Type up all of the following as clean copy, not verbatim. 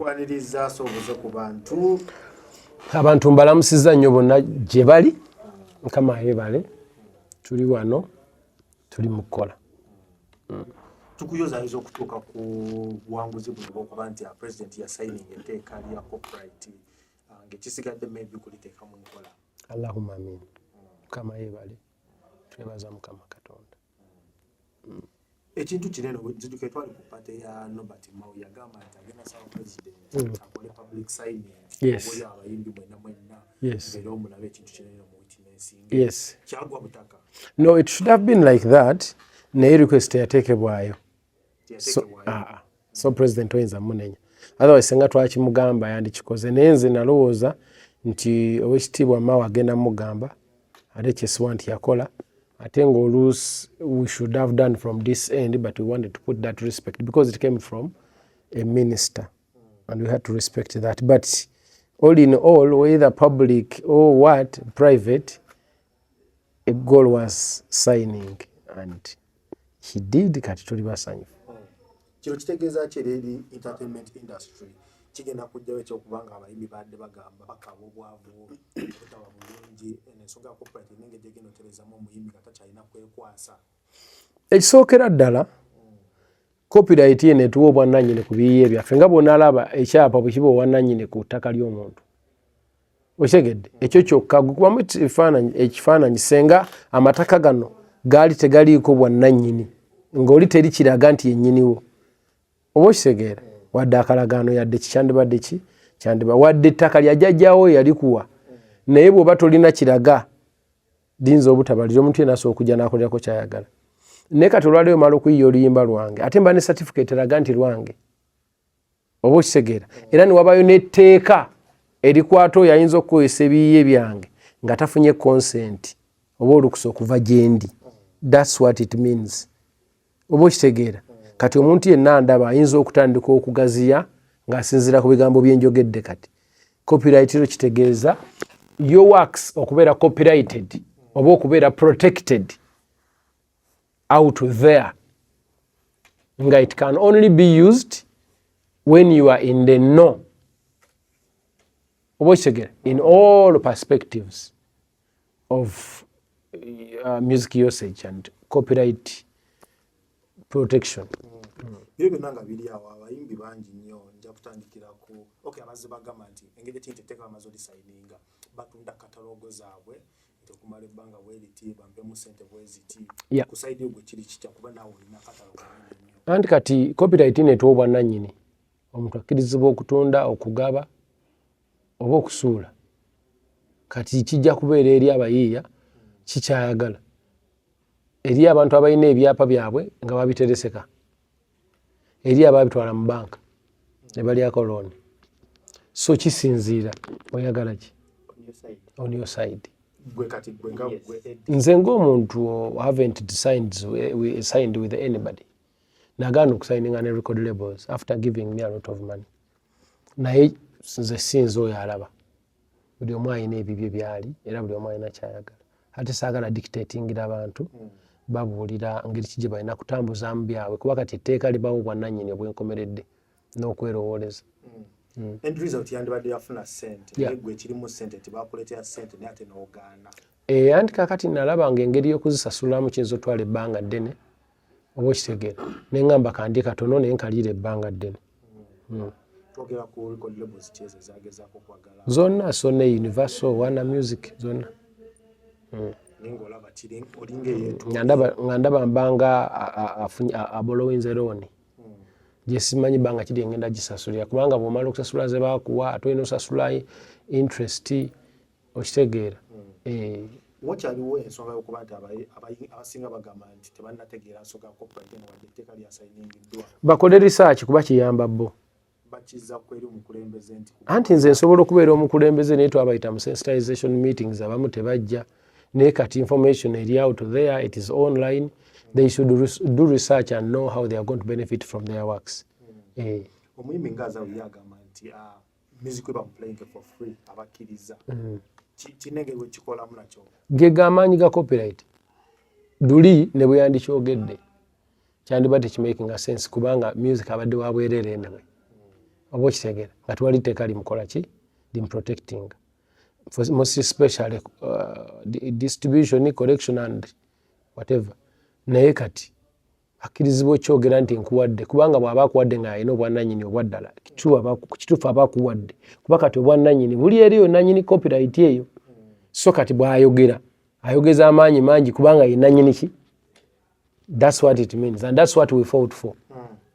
tukwaniriza sobuze ku bantu abantu mbalamusiza nnyo bonna gye bali Mukama yeebale tuli wano tuli mu kukola tukuyozayiza okutuuka ku buwanguzi buno bw'okuba nti president yasayininga etteeka lya copyright ng'ekisigadde maybe kuliteeka mu nkola. Allahumma amin. Mukama yeebale twebaza Mukama Katonda. Ekintu kinene nzijuke twali ku pate ya Norbert Mao yagamba nti agenda saba president akole public signing obuli abayimbi mwenna ng'era omulabe ekintu kinene mu witnessing. Yes. Kyagwa butaka. No, it should have been like that. Naye request yateekebwayo. So president oyinza munenya. Otherwise senga twakimugamba yandikikoze naye nze nalowooza nti owekitiibwa Mao agenda mugamba ate kyesiwa nti yakola ate ng'oluusi we should have done from this end, but we wanted to put that respect because it came from a minister and we had to respect that. But all in all, whether public or what, private, a goal was signing and he did kati tuli basanyufu. Kino kitegeeza ki eri entertainment industry kigenda kujjawo ekyokubanga abayimbi badde bagamba bakaba obwavu obutaba bulungi n'ensonga ya copyright nenge gye genda otereezamu omuyimbi nga takyalina kwekwasa. Ekisookera ddala copyright yeno etuwa obwannannyini ku biyiiye byaffe nga bw'onaalaba ekyapa bwe kiba obwannannyini ku ttaka ly'omuntu. Okitegedde ekyo kyokka gukubamu ekifaananyi senga amataka gano gaali tegaliiko bwannannyini ng'oli teri kiraga nti yennyiniwo. Oba okitegeera wadde akalagaano yadde kikyandibadde ki kyandiba wadde ettaka lya jjajjaawo yalikuwa naye bw'oba tolina kiraga linza obutabalira omuntu yenna asobola okujja n'akolerako kyayagala. Naye kati olwaleero omala okuyiya oluyimba lwange ate mba ne certificate eraga nti lwange. Oba okitegeera era ne wabayo n'etteeka erikwata oyo ayinza okukozesa ebiyiiye byange nga tafunye consent oba olukusa okuva gye ndi. That's what it means. Oba okitegeera kati omuntu yenna ndaba ayinza okutandika okugaziya ng'asinziira ku bigambo bye njogedde kati. Copyright ero kitegeeza your works okubeera copyrighted oba okubeera protected out there nga it can only be used when you are in the know. Oba okitegeera in all perspectives of music usage and copyright protection. Byo byonna nga biri awo abayimbi bangi nnyo nja kutandikira ku abazze bagamba nti engeri kintu etteeka bamaze olisayininga batunda katalogo zaabwe nti okumala ebbanga bweriti bampemu ssente bweziti ku sayidi yo gwe kiri kitya kuba naawe olina katalogo nnyo. Anti kati copyright neetuwa obwannannyini omuntu akkirizibwa okutunda okugaba oba okusuula kati kijja kubeera eri abayiiya kikyayagala eri abantu abalina ebyapa byabwe nga babitereseka eri ababitwala mu banka ne balyako looni. So kisinziira oyagala ki on your side. Nze ng'omuntu haven't signed with anybody nagaana okusayininga ne record labels after giving me a lot of money. Naye nze sinza oyo alaba buli omu alina ebibye byali era buli omu alina kyayagala ate saagala dictatingira abantu babuulira ngeri ki gye balina kutambuzaamu byabwe kuba kati etteeka libawo obwannannyini obwenkomeredde n'okwerowooleza. End result yandibadde yafuna ssente naye gwe ekirimu ssente tebakuleetera ssente naye ate n'ogaana. Anti kaakati nalaba ng'engeri y'okuzisasulamu kiyinza otwala ebbanga ddene oba okitegeera ne ŋŋamba kandi katono naye nkaliira ebbanga ddene. Twogera ku record labels ki ezo ezagezaako okwagala? Zonna Sony, Universal, Warner Music zonna. Ng'olaba kiri olinga eyeetu nga ndaba mbanga abolowinze looni gye simanyi bbanga kiri engenda gisasulira kubanga bw'omala okusasula ze baakuwa ate olina osasula interest okitegeera. Wakyaliwo ensonga y'okuba nti abasinga bagamba nti tebannategeera nsonga ya copyright eno wadde etteeka lyasayiningiddwa. Bakole research kuba kiyamba bo. Bakiza kweri omukulembeze nti anti nze nsobola okubeera omukulembeze naye twabayita mu sensitization meetings abamu tebajja naye kati information eri out there, it is online. They should do research and know how they are going to benefit from their works. Omuyimbi ngaaza yagamba nti music we bamuplaying for free abakkiriza kinengeri wekikolamu nakyo ge gamaanyi ga copyright duli ne bwe yandikyogedde kyandibadde kimaking a sense kubanga music abadde wa bwereere enewe oba kitegera nga twali teka limukola ki limprotecting most especially distribution collection and whatever naye kati akirizibwa okyogera nti nkuwadde kubanga bw'aba akuwadde ng'alina obwannannyini obwaddala kituufu aba akuwadde kuba kati obwannannyini buli eriyo nannyini copyright eyo so kati bw'ayogera ayogeza amaanyi mangi kubanga ye nannyini ki that's what it means and that's what we fought for.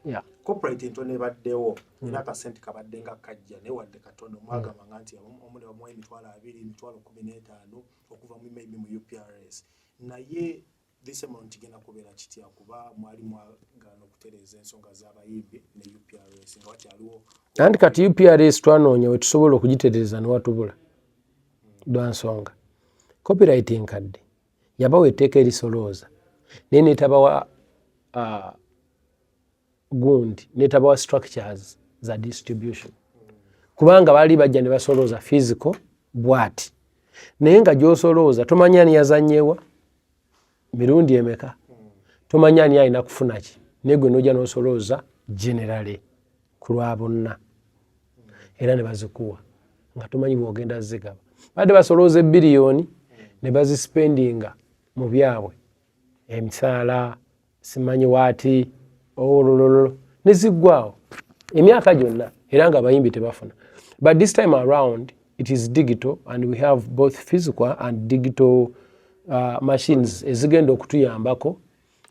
Yeah. Copyright ntono ebaddewo era akasente kabadde nga kajja naye wadde katono mwagamba nti omuli bamuwa emitwalo 2,15 okuva maybe mu UPRS naye this amount gena kubeera kitya kuba mwali mwagana okutereeza ensonga z'abayimbi ne UPRS nga wakyaliwo anti kati UPRS twanoonya we tusobola okugitereeza ne watubula lwa nsonga copyright nkadde yabawa etteeka erisolooza naye netabawa gundi netabawa structures za distribution kubanga baali bajja ne basolooza physical bwati naye nga gy'osolooza tomanya ani yazannyewa mirundi emeka tomanya ani alina kufuna ki naye gwe n'ojja n'osolooza generally ku lwa bonna era ne bazikuwa nga tomanyi bw'ogenda zigaba badde basolooza ebiliyoni ne bazispendinga mu byabwe emisaala simanyi waati olololo ne ziggwawo emyaka gyonna era nga abayimbi tebafuna but this time around it is digital and we have both physical and digital machines ezigenda okutuyambako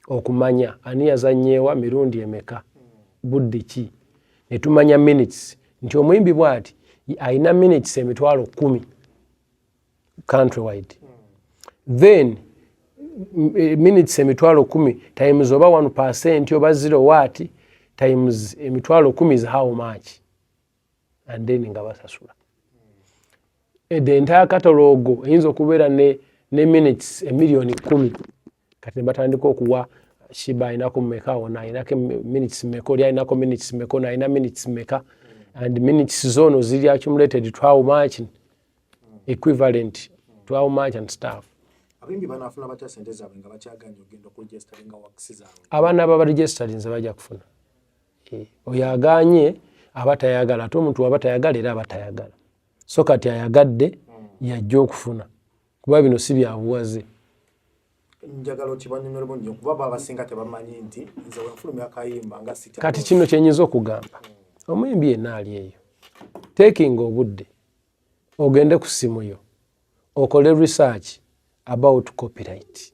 okumanya ani yazannyewa mirundi emeka budde ki ne tumanya minutes nti omuyimbi bw'ati alina minutes emitwalo 10 countrywide then minutes emitwalo 10 times oba 1% oba 0 watt times emitwalo 10 is how much and then nga basasula the entire catalogue eyinza okubeera ne minutes emiliyoni 10 kati ne batandika okuwa Shiba ayinako mmeka ona ayinako minutes mmeka oli ayinako minutes mmeka ona ayina minutes mmeka and minutes zono ziri accumulated to how much equivalent to how much and stuff. Abimbi banafuna batya sente zaabwe nga bakyaganya ogenda okuregisteringa works zaabwe abaana babaregisterinze bajja kufuna oyo aganye abatayagala ate omuntu abatayagala era abatayagala so kati ayagadde yajja okufuna kuba bino si byabuwaze njagala okibanyumira bungi kuba babasinga tebamanyi nti nze wenfulumya akayimba nga sita kati kino kyenyiza okugamba omuyimbi yenna ali eyo taking obudde ogende ku simu yo okole research about copyright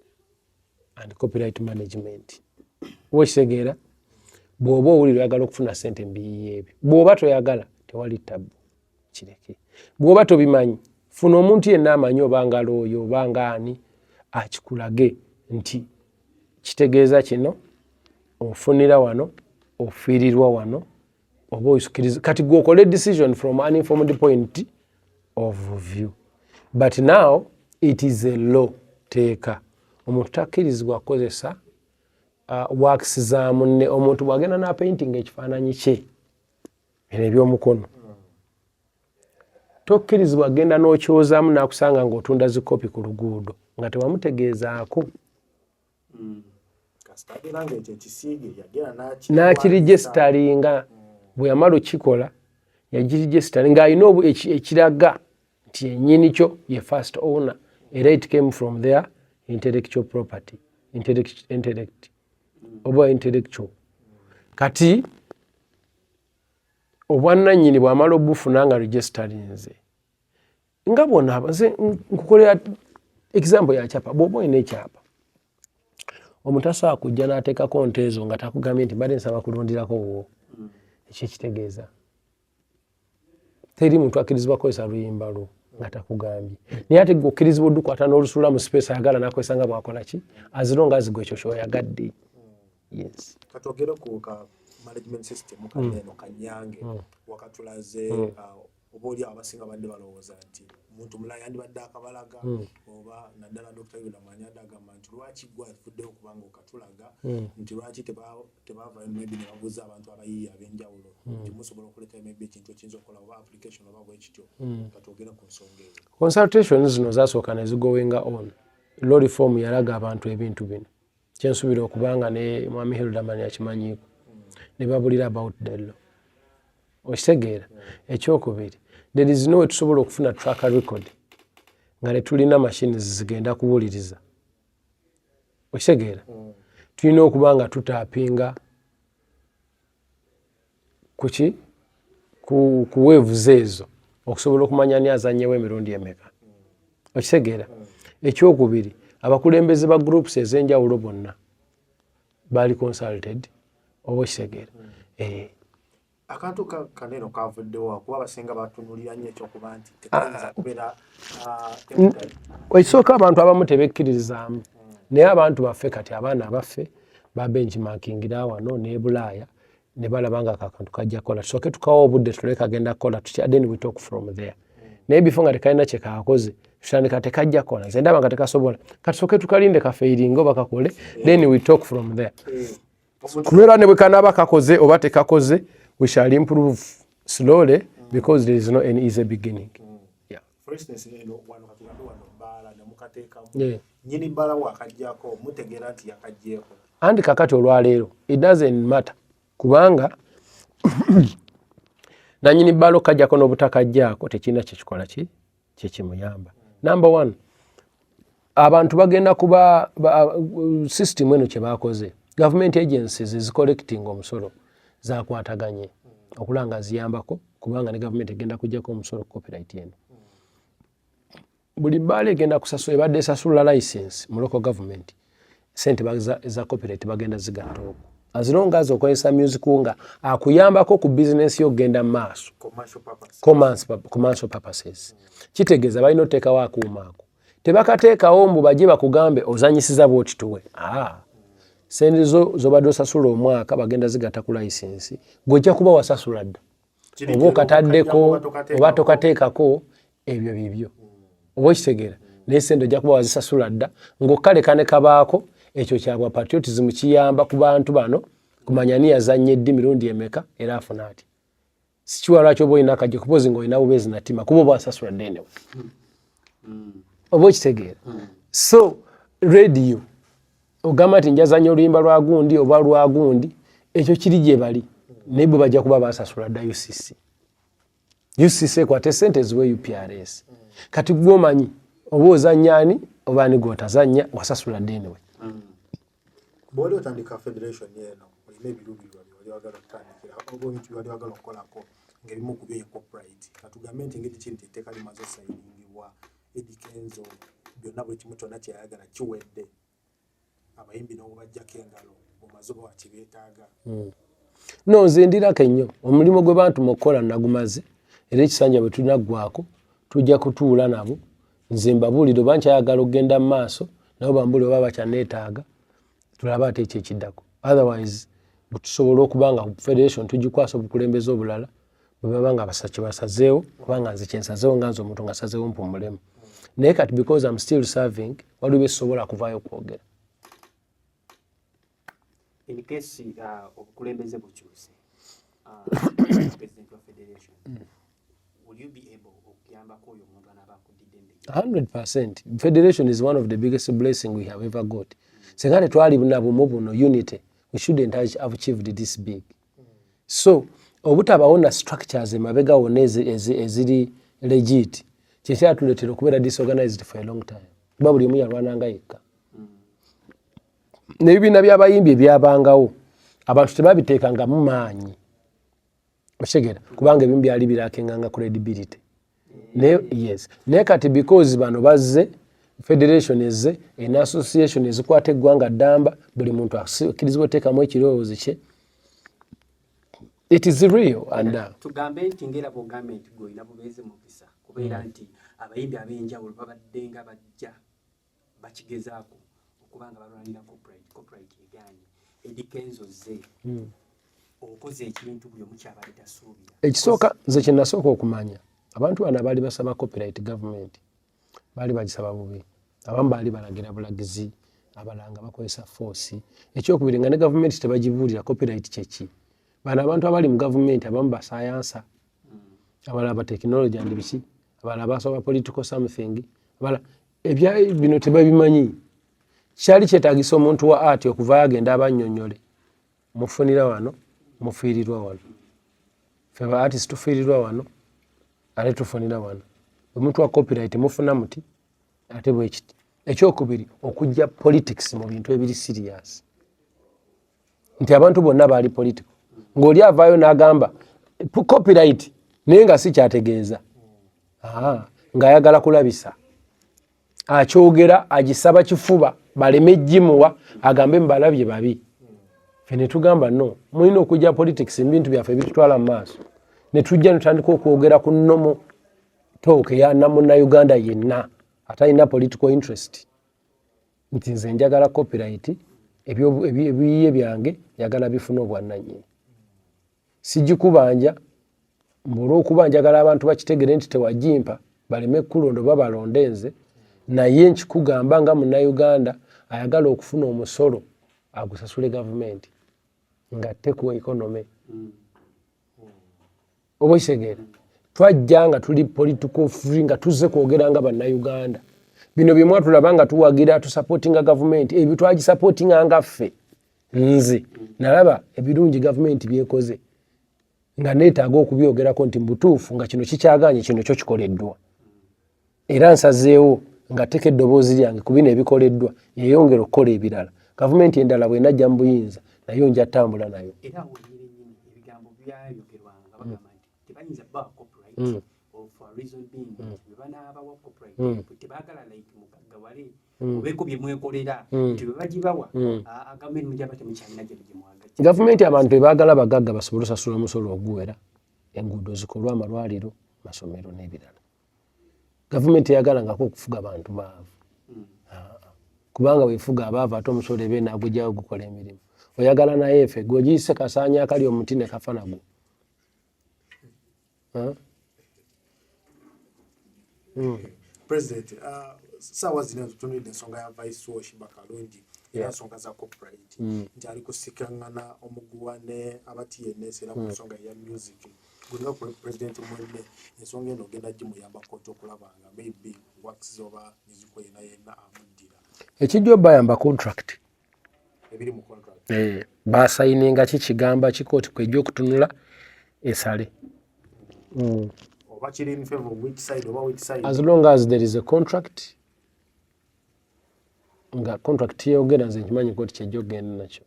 and copyright management wekitegeera bw'oba owulira oyagala okufuna sente mbiyiye ebyo bw'oba toyagala tewali tabu kireke bw'oba tobimanyi funa omuntu yenna amanyi obanga looyo obanga ani akikulage nti kitegeeza kino ofunira wano ofiirirwa wano oba oyisukiriza kati gw'okole decision from an informed point of view but now it is a law teeka omuntu takkirizibwa kukozesa works za munne omuntu bw'agenda na painting ekifaananyi kye bino eby'omukono tokkirizibwa agenda n'okyozaamu n'akusanga ng'otunda zikopi ku luguudo nga tewamutegeezaako n'akirigisitaringa bwe yamala okikola yagirigisitaringa ng'alina ekiraga nti yennyini kyo ye first owner era it came from their intellectual property intellect oba intellectual kati obwannannyini bw'amala obufuna nga registerinze nga bwona nze nkukolera example ya kyapa bw'oba olina ekyapa omuntu asobola kujja n'ateekako nte ezo nga takugambye nti mbadde nsaba kulundirako wo ekyo ekitegeeza teri muntu akkirizibwa kukozesa luyimba lwo nga takugambye naye ate gwe okkirizibwa oddukwata n'olusula mu space ayagala n'akozesa nga bwakola ki azilonga azigwa ekyo kyoyagadde. Yes. Katogera ku management system kaneno kanyange wakatulaze oboli abasinga bande balowooza nti omuntu mulala yandibadde akabalaga oba naddala Dr. Yuda Manyada agamba nti lwaki gwa afuddeyo kubanga okatulaga nti lwaki tebava maybe ne babuuza abantu abayiiya ab'enjawulo nti musobola okuleeta maybe ekintu ekiyinza okukola oba application oba bwekityo katogera ku nsonga ezo. Consultations zino zasooka ne zigowenga on law reform yalaga abantu ebintu bino kyensuubira okubanga ne Mwami Hilda Manya akimanyiiko ne babulira about the law okitegeera ekyokubiri there is no way tusobola okufuna track record nga netulina machines zigenda kuwuliriza okitegeera tulina okuba nga tutapinga kuki ku waves ezo okusobola okumanya ani azannyewo emirundi emeka okitegeera ekyokubiri abakulembeze ba groups ez'enjawulo bonna baali consulted oba okitegeera akantu kaneno kavuddewo kuba abasinga batunulira nnyo ekyokuba nti tekayinza kubeera ekisooka abantu abamu tebekkiririzaamu naye abantu baffe kati abaana abaffe babenchmarkingira wano ne Bulaaya ne balaba nga akantu kajja kukola tusooke tukawa obudde tuleke kagenda kukola tutya then we talk from there naye before nga tekalina kye kaakoze tutandika tekajja kukola nze ndaba nga tekasobola katusooke tukalinde kafeeringa oba kakole then we talk from there kubeera ne bwe kanaaba kakoze oba tekakoze we shall improve slowly because there is no any easy beginning. Yeah. For instance, wano katugambe wano bbaala ne mukateekamu nyini bbaala wakajjako mutegeera nti yakajjeeko andi kakati olwaleero it doesn't matter kubanga nanyini bbaala okajjako n'obutakajjaako tekirina kyekikola kyekimuyamba. Number one, abantu bagenda kuba system eno kye baakoze government agencies is collecting omusolo zakwataganye okulanga ziyambako kubanga ne government egenda kujjako omusolo copyright eno buli bbaala egenda kusasula ebadde esasula license mu local government sente za copyright bagenda zigatta okwo as long as okozesa music nga akuyambako ku business yogenda mu maaso commercial purposes kitegeeza balina oteekawo akuumaako tebakateekawo mbu bajje bakugambe ozanyisiza bwotituwe sente zobadde osasula omwaka bagenda zigatta ku license gwojja kuba wasasula dda oba okataddeko oba tokateekako ebyo bibyo oba okitegeera naye sente ojja kuba wazisasula dda ng'okkaleka ne kabaako ekyo kyabwa patriotism kiyamba ku bantu bano kumanya ni yazannye ddi mirundi emeka era afuna ati sikiwa lwaki oba olina akajje kupozi ng'olina bubeezi natima kuba oba wasasula dda enewe oba okitegeera so radio ogamba nti njazanya oluyimba lwa gundi oba lwa gundi ekyo kiri gye bali naye bwe bajja kuba basasula dda UCC ekwate sente ziwe UPRS kati gwomanyi oba ozannya ani oba ani gw'otazannya wasasula dda enewe bw'oli otandika federation eno olina ebiruubirirwa by'oli wagala okutandikira oba ebintu by'oli wagala okukolako ng'ebimu ku byo ye copyright katugambe nti engeri kintu etteeka limaze osayiningibwa Eddie Kenzo byonna buli kimu kyonna kyeyayagala kiwedde abayimbi n'obubajjako engalo mumaze oba wakibeetaaga no nze ndirako ennyo omulimu gwe bantu mukukola nagumaze era ekisanja bwe tunaggwako tujja kutuula nabo nze mbabuulire oba nkyayagala okugenda mu maaso nabo bambuulire oba bakyaneetaaga tulaba ate ekyo ekiddako otherwise tusobola okuba nga federation tugikwasa obukulembeze obulala bwe baba nga basazeewo kubanga nze kyensazeewo nga nze omuntu nga sazeewo mpumulemu naye kati because I'm still serving waliwo besobola kuvaayo okwogera in case obukulembeze bukyuse president of federation will you be able okuyambako oyo omuntu anaaba akuddidde 100%. Federation is one of the biggest blessing we have ever got. Senga tetwali na buno unity we shouldn't have achieved this big. So obutabaona structures emabega woneze eziri legit kyekatuletera okubeera disorganized for a long time kuba buli omu yalwananga yekka n'ebibiina by'abayimbi ebyabangawo abantu tebabiteekanga mu maanyi okitegeera kubanga ebimu byali birakenganga credibility yes naye kati because bano bazze federation ezze en association ezikwata eggwanga ddamba buli muntu akkirizibwa oteekamu ekirowoozo kye it is real and tugambe nti ngera bw'ogambe nti gw'olina bubeezi mukisa kubeera nti abayimbi ab'enjawulo babadde nga bajja bakigezaako okuba nga balwanira copyright egaanye Eddie Kenzo zze okoze ekintu buli omu kyabadde tasuubira ekisooka nze kye nasooka okumanya abantu bano abaali basaba copyright government baali bagisaba bubi abamu baali balagira bulagizi abalanga bakozesa force ekyokubiri nga ne government tebagibuulira copyright kyeki bano abantu abali mu government abamu basayansa abalala ba technology and biki abalala basoba political something abalala ebya bino tebabimanyi kyali kyetaagisa omuntu wa art okuvaayo agenda abannyonnyole mufunira wano mufiirirwa wano feba artist tufirirwa wano ale tufunira wano omuntu wa copyright mufuna muti ate bwekiti ekyokubiri okujja politics mu bintu ebiri serious nti abantu bonna bali political ng'oli avaayo n'agamba copyright naye nga si kyategeeza ng'ayagala kulabisa akyogera agisaba kifuba baleme gimuwa agambe mubalabye babi fe ne tugamba no mulina okujja politics mu bintu byaffe bitutwala mu maaso ne tujja netutandika okwogera ku nnomo tooke ya Uganda yenna atalina political interest nti nze njagala copyright ebiyiye byange njagala bifuna obwannannyini sijikubanja olw'okuba njagala abantu bakitegere nti tewagimpa baleme kulondo babalonde nze naye nkikugamba nga Munnayuganda ayagala okufuna omusolo agusasule gavumenti ngatte ku economy oba kisegeera twajja nga tuli political free nga tuzze kwogera nga Bannayuganda bino bye mwatulaba nga tuwagira tusupportinga gavumenti ebyo twagisupportinga nga ffe nze nalaba ebirungi gavumenti byekoze nga neetaaga okubyogerako nti mbutuufu nga kino kikyaganye kino kyo kikoleddwa era nsazeewo nga teka eddoboozi lyange ku bino ebikoleddwa yeyongera okukola ebirala gavumenti endala bw'enajja mu buyinza nayo nja ttambula nayo era ebigambo byayogerwanga bagamba nti tebayinza bawa copyright for a reason being bebanabawa copyright tebaagala like mugagawale obeeko bye mwekolera nti bwe bagibawa gavumenti mujaba temukyalina gye mugimwaga gavumenti abantu ebaagala bagagga basobole osasula omusolo oguwera enguudo zikolwa amalwaliro masomero n'ebirala gavumenti eyagalangako okufuga abantu baavu kubanga weefuga abaavu ate omusolo ebe naagujjawo gukola emirimu oyagala naye efe gwegiyise kasaanya akali omuti ne kafa nagwo President, sawa zino tutunulidde ensonga ya Vice Worship Bakalungi era ensonga za copyright nti ali kusikangana omuguwane abatns era ku nsonga ya music gulina president mwene ensonga eno ogenda gimuyambako okulabanga maybe works oba music yenna amuddira ekijja bayamba contract ebiri mu contract basayininga kikigamba kikooti kwejja okutunula esale oba kiri in favor of which side oba which side as long as there is a contract nga contract yogera nze nkimanyi kooti kyejja okgenda nakyo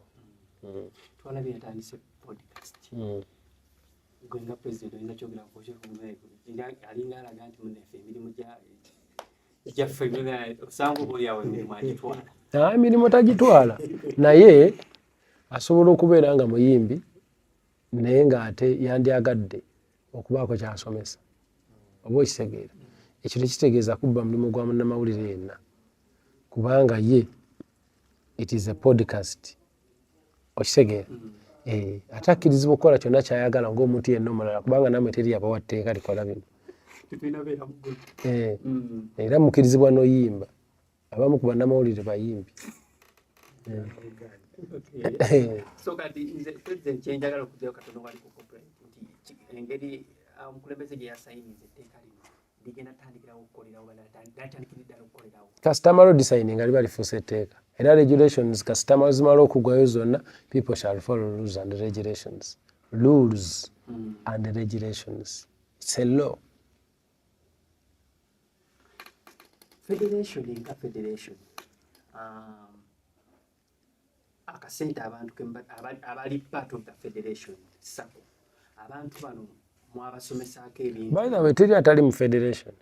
twalabye yatandise podcast gwenga president oyinza kyogera alinga alaga nti munefe emirimu gyaffe osanga oba oliawo emirimu agitwala emirimu tagitwala naye asobola okubeera nga muyimbi naye ng'ate yandyagadde okubaako kyasomesa oba okitegeera ekyo tekitegeeza kubba mulimu gwa munnamawulire yenna kubanga ye it is a podcast okitegeera ate akkirizibwa okukola kyonna kyayagala ng'omuntu yenna omulala kubanga namwe teri yabawa tteeka likola bino era mukkirizibwa n'oyimba abamu ku bannamawulire bayimbi so kati nze president kyenjagala okuddayo katono wali ku copyright nti engeri omukulembeze gye yasayiniza etteeka lino ligenda tandikirawo okukolerawo latandikira ddala okukolerawo kasitama law designing nga liba lifuuse etteeka era regulations kasitama zimala okuggwayo zonna people shall follow rules and regulations it's a law federation nga federation akasente abantu abali part of the federation sako abantu bano mwabasomesaako ebintu by the way teri atali mu federation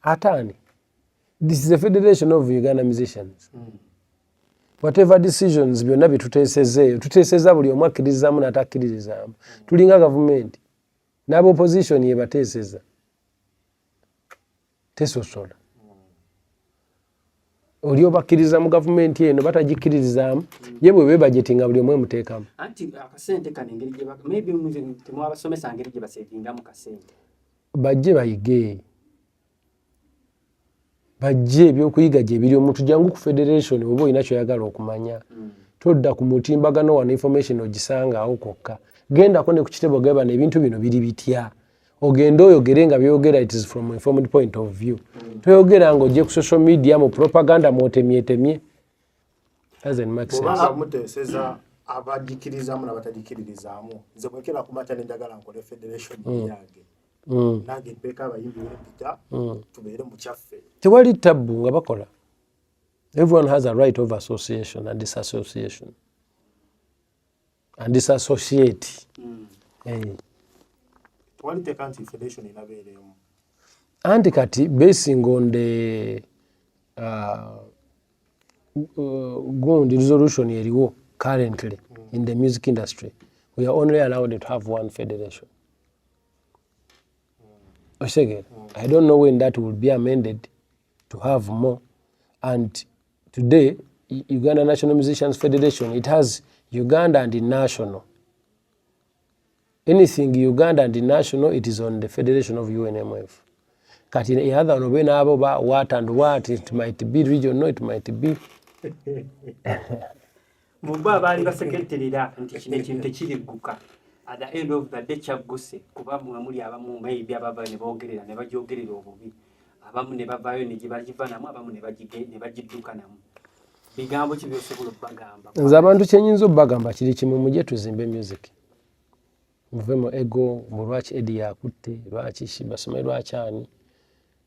atani this is a federation of Uganda musicians whatever decisions byonna byetuteesezeeyo tuteeseza buli omu akkiririzaamu n'atakkiririzaamu tulinga gavumenti n'aba opposition yebateeseza tesosola oli obakkiriza mu gavumenti eno batagikkiririzaamu ye bwe bebajetinga buli omu emuteekamu anti akasente kano engeri gye maybe temwabasomesa ngeri gye basevingamu kasente bajje bayige bajje ebyokuyiga gye biri omuntu jangu ku federation oba olina kyoyagala okumanya todda ku mutimbagano wano information ogisangaawo kwokka gendako ne ku kitebo geba n'ebintu bino biri bitya ogenda oyogere nga byogera it is from informed point of view toyogera nga ojje ku social media mu propaganda mwotemyetemye doesn't make sense oba muteeseza abagikirizamu n'abatagikiririzaamu nze bwekera kumata nenjagala nkole federation yange nange mpeka abayimbi b'empita tubeere mu kyaffe tewali tabbu nga bakola. Everyone has a right of association and disassociation and disassociate. tewali teeka nti federation inabeeremu Anti kati basing on the gundi resolution eriwo currently in the music industry, we are only allowed to have one federation. I don't know when that will be amended to have more. And today, Uganda National Musicians Federation, it has Uganda and the national. Anything Uganda and the national, it is on the federation of UNMF. Kati the other no when about what and what, it might be regional, it might be. Mumba bali baseketerera nti kino ekintu tekirigguka. At the end of the day kyagguse kuba muli abamu maybe abava ne boogerera ne bagyogerera obubi. Abamu ne bavaayo ne gibagivanamu abamu ne bagiddukanamu. Bigambo ki byosobola okubagamba? Nze abantu kyenyinza obbagamba kiri kimu mujje tuzimbe music. Muvemo ego mu lwaki Eddie yakutte lwaki basome lwakyani.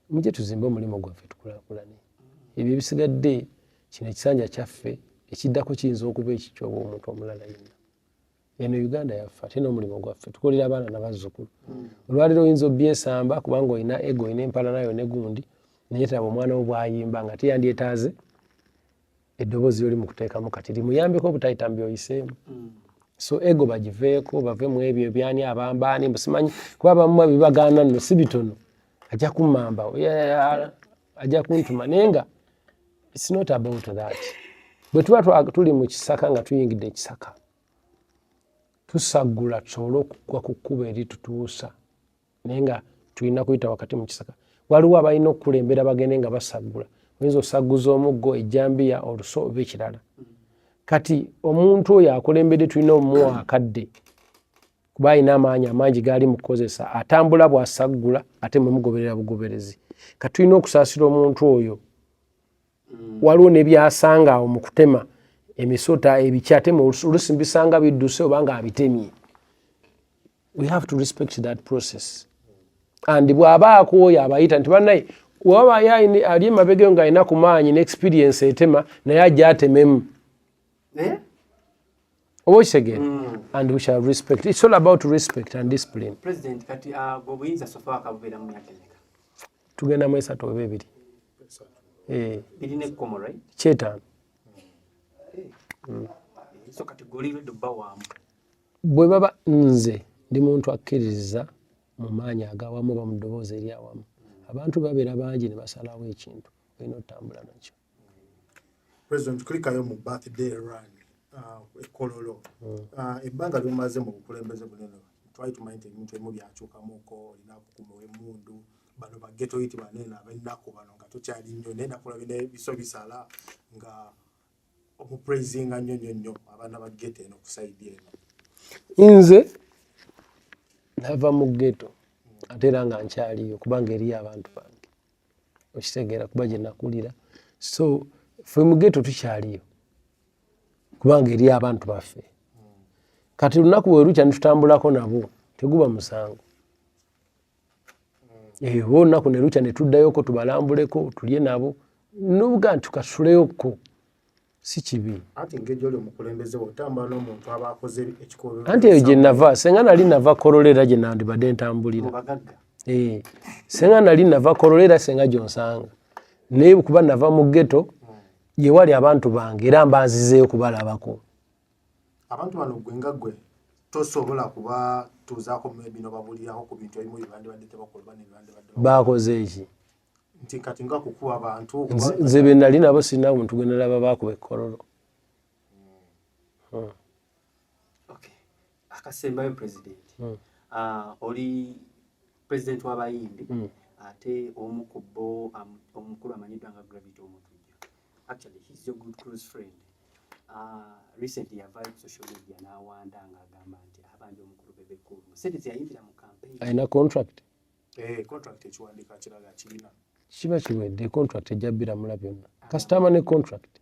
Mujje tuzimbe omulimu gwaffe tukulaakulane. Ebyo ebisigadde kino ekisanja kyaffe ekiddako kiyinza okuba ekikyoba omuntu omulala yenna. Eno Uganda yaffe ate n'omulimu gwaffe tukolera abaana n'abazzukulu. Olwaliro oyinza obbyesamba kubanga olina ego olina empala nayo ne gundi naye taba omwana wo bw'ayimba nga teyandyetaaze eddoboozi lyoli mu kuteekamu kati limuyambeko obutayita mbyoyiseemu. So ego bagiveeko bave mu ebyo ebyani abambaani musimanyi kuba abamu bibagaana nno si bitono ajja kummamba ajja kuntuma naye nga it's not about that. Bwe tuba tuli mu kisaka nga tuyingidde ekisaka tusaggula tusobole okugwa ku kkubo eritutuusa naye nga tulina kuyita wakati mu kisaka. Waliwo abalina okukulembera bagende nga basaggula. Oyinza osagguza omuggo ejjambiya oluso oba ekirala. Kati omuntu oyo akulembedde tulina omumuwa akadde kuba alina amaanyi amangi gaali mu kukozesa atambula bw'asaggula ate mwe mugoberera bugoberezi. Kati tulina okusaasira omuntu oyo. Waliwo ne byasanga awo mu kutema emisota ebikyate mu olusi mbisanga bidduse oba nga abitemye. We have to respect that process. And bw'abaako oyo abayita nti bannaye waba ali emabega nga alina ku maanyi ne experience etema naye ajja atememu. Oba okitegeera? And we shall respect. It's all about respect and discipline. President kati bw'obuyinza sofa akabubeera mu myaka emeka? Tugenda mu 3 oba 2. Birina ekkomo, right? 5. So kati goliredde obba waamu. Bwe baba nze ndi muntu akkiririza mu maanyi agawamu oba mu ddoboozi eryawamu. Abantu babeera bangi ne basalawo ekintu olina otambula nakyo. President tulikayo mu birthday run ekololo ebbanga lyomaze mu bukulembeze bunene twali tumanyi nti ebintu ebimu byakyukamuko olina kukumawo emmundu bano baggeto yiti banene ab'ennaku bano nga tokyali nnyo naye nakulabira ebiso bisala nga omupraisinga nnyo abaana ba ggeto eno ku saidi eno. Nze nava mu ggeto ate era nga nkyaliyo kubanga eriyo abantu bange okitegeera kuba gye nakulira. So ffe mu ggeto tukyaliyo kubanga eriyo abantu baffe. Kati lunaku bwe lukya netutambulako nabo teguba musango. Bo olunaku ne lukya ne tuddayoko tubalambuleko tulye nabo n'obuga nti tukatuleyoko si kibi. Anti ng'ejjo oli omukulembeze otambula n'omuntu aba akoze ekikolwa. Anti eyo gye nava senga nali nava kololera gye nandibadde ntambulira. Senga nali nava kololera senga gyonsanga. Naye kuba nava mu ggeto ye wali abantu bange era mbanzizeeyo kubalabako. Abantu bano gwe nga gwe tosobola kuba tuzaako bino babulirako ku bintu ebimu byebandibadde tebakola nebandibadde baakoze eki nti kati nga kukuba abantu nze be nali nabo sirina muntu gwe nalaba baakuba ekkololo. Akasembayo president oli president w'abayimbi ate omu ku bo omukulu amanyiddwa nga Gravity Omutujju. Actually he's your good close friend. Recently yavaayo ku social media n'awanda ng'agamba nti abanja omukulu Bebe Cool Museveni yayimbira mu campaign. Alina contract? Contract ekiwandiika kiraga kirina. Kiba kiwedde contract ejjabbira mula byonna. Kasitama ne contract.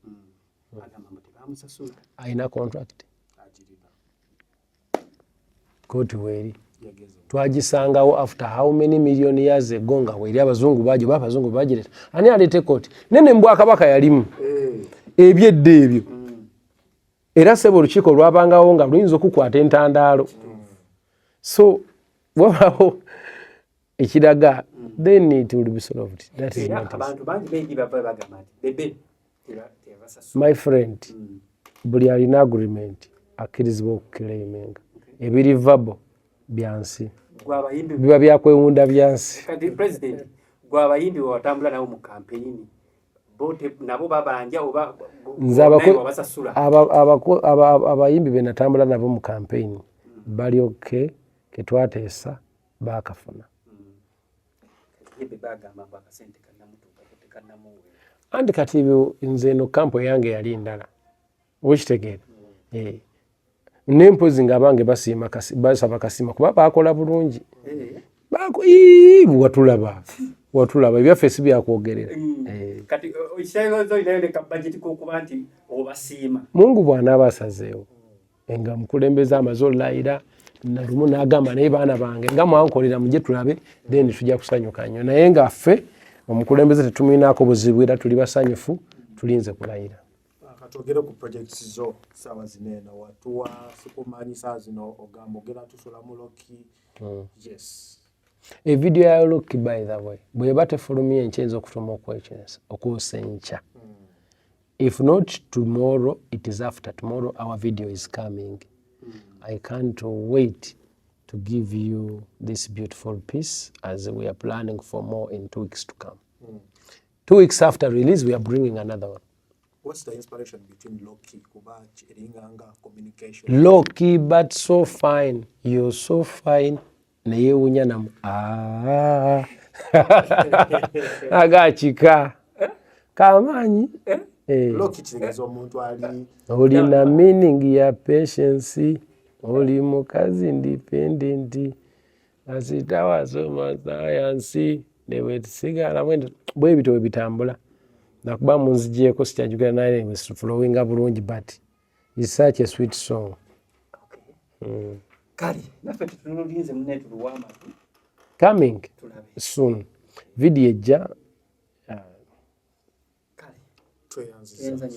Agamba mbu tebaamusasula. Alina contract. kooti weeri twagisangawo after how many million years ago nga weeri abazungu bajo abazungu bagireta ani aleete kooti nene mu Bwakabaka yalimu ebyedda ebyo era sebo olukiiko lwabangawo nga luyinza okukwata entandaalo so wabawo ekiraga then it will be solved. That is my friend buli alina agreement akkirizibwa okukiremenga ebiri vabo byansi biba byakwewunda byansi. Kati president gwa abayimbi watambula nabo mu campaign bote nabo babanja oba nzabasasula abayimbi be natambula nabo mu campaign bali okay ketwateesa bakafuna andi kati nze no kampo yange yali ndala wekitegeera nempozi nga abange basaba kasima kuba bakola bulungi watulaba ebyaffe si byakwogerera kati oishayozo inayooleka budget kokuba nti obasiima Mungu bw'anaaba asazeewo nga mukulembeza amaze olayira nalumu n'agamba naye baana bange nga mwankolera mujje tulabe then tujja kusanyuka nnyo naye nga ffe omukulembeze tetuminaako buzibu era tuli basanyufu tulinze kulayira. Katwogere ku projects zo saawa zinena watuwa sikumanyi saa zino ogamba ogera tusula mu Loki. Yes. A video ya Loki by the way bweba tefulumya enkyenza okutuma okwekyesa okusencha. If not tomorrow, it is after tomorrow our video is coming. I can't wait to give you this beautiful piece as we are planning for more in 2 weeks to come. 2 weeks after release, we are bringing another one. What's the inspiration between Loki, Kubach, Eringanga, communication? Loki, but so fine. You're so fine. Naye unyanam. Agachika. Kamanyi. Loki chinezo omuntu ali. Olina meaning ya patience. Oli mukazi independent. Asitawasoma science. Newetusigala mwenda. Bwe bito bitambula. Nakuba munzigyeko sikyajugala naye was flowing up bulungi but it's such a sweet song. Okay. Kali naffe tutunulinze munetu luwamba coming soon video ejja kali tweyanziza